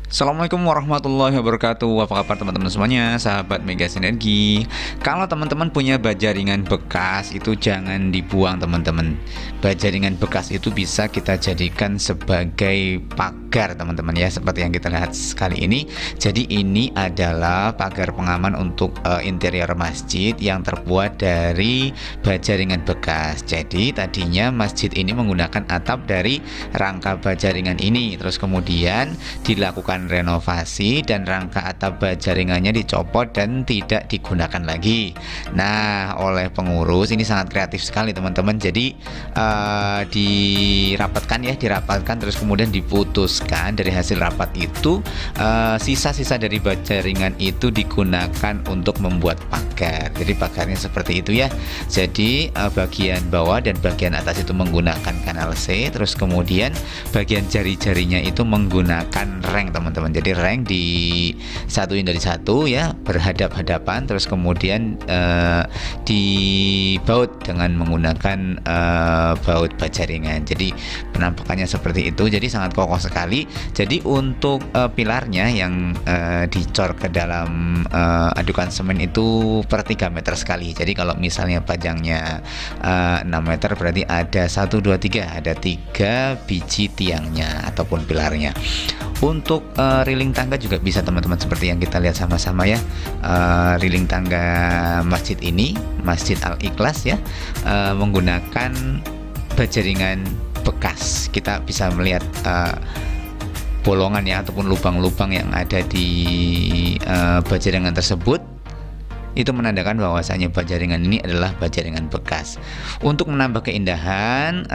Assalamualaikum warahmatullahi wabarakatuh. Apa kabar teman-teman semuanya, sahabat Mega Sinergi. Kalau teman-teman punya baja ringan bekas, itu jangan dibuang teman-teman. Baja ringan bekas itu bisa kita jadikan sebagai pagar teman-teman ya, seperti yang kita lihat kali ini. Jadi ini adalah pagar pengaman untuk interior masjid yang terbuat dari baja ringan bekas. Jadi tadinya masjid ini menggunakan atap dari rangka baja ringan ini, terus kemudian dilakukan renovasi dan rangka atap baja ringannya dicopot dan tidak digunakan lagi. Nah, oleh pengurus ini sangat kreatif sekali teman-teman. Jadi dirapatkan terus kemudian diputuskan dari hasil rapat itu sisa-sisa dari baja ringan itu digunakan untuk membuat pagar. Jadi pagarnya seperti itu ya. Jadi bagian bawah dan bagian atas itu menggunakan kanal C, terus kemudian bagian jari-jarinya itu menggunakan reng teman-teman. Jadi reng disatuin dari satu ya, berhadap-hadapan, terus kemudian dibaut dengan menggunakan baut baja ringan. Jadi penampakannya seperti itu. Jadi sangat kokoh sekali. Jadi untuk pilarnya yang dicor ke dalam adukan semen itu per 3 meter sekali. Jadi kalau misalnya panjangnya 6 meter berarti ada 1, 2, 3, ada 3 biji tiangnya ataupun pilarnya. Untuk railing tangga juga bisa teman-teman, seperti yang kita lihat sama-sama ya. Railing tangga masjid ini, Masjid Al-Ikhlas ya, menggunakan baja ringan bekas. Kita bisa melihat bolongan ya ataupun lubang-lubang yang ada di baja ringan tersebut. Itu menandakan bahwasanya baja ringan ini adalah baja ringan bekas. Untuk menambah keindahan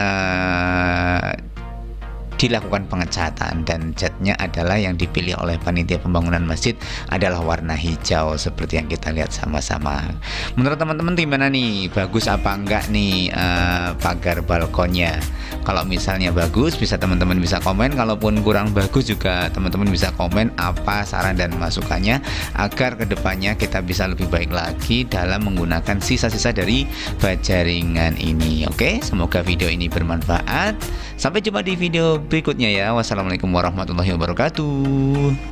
dilakukan pengecatan, dan catnya adalah yang dipilih oleh panitia pembangunan masjid adalah warna hijau seperti yang kita lihat sama-sama. Menurut teman-teman gimana nih, bagus apa enggak nih pagar balkonnya? Kalau misalnya bagus, bisa teman-teman bisa komen. Kalaupun kurang bagus juga teman-teman bisa komen apa saran dan masukannya agar kedepannya kita bisa lebih baik lagi dalam menggunakan sisa-sisa dari baja ringan ini. Oke, semoga video ini bermanfaat. Sampai jumpa di video berikutnya ya. Wassalamualaikum warahmatullahi wabarakatuh.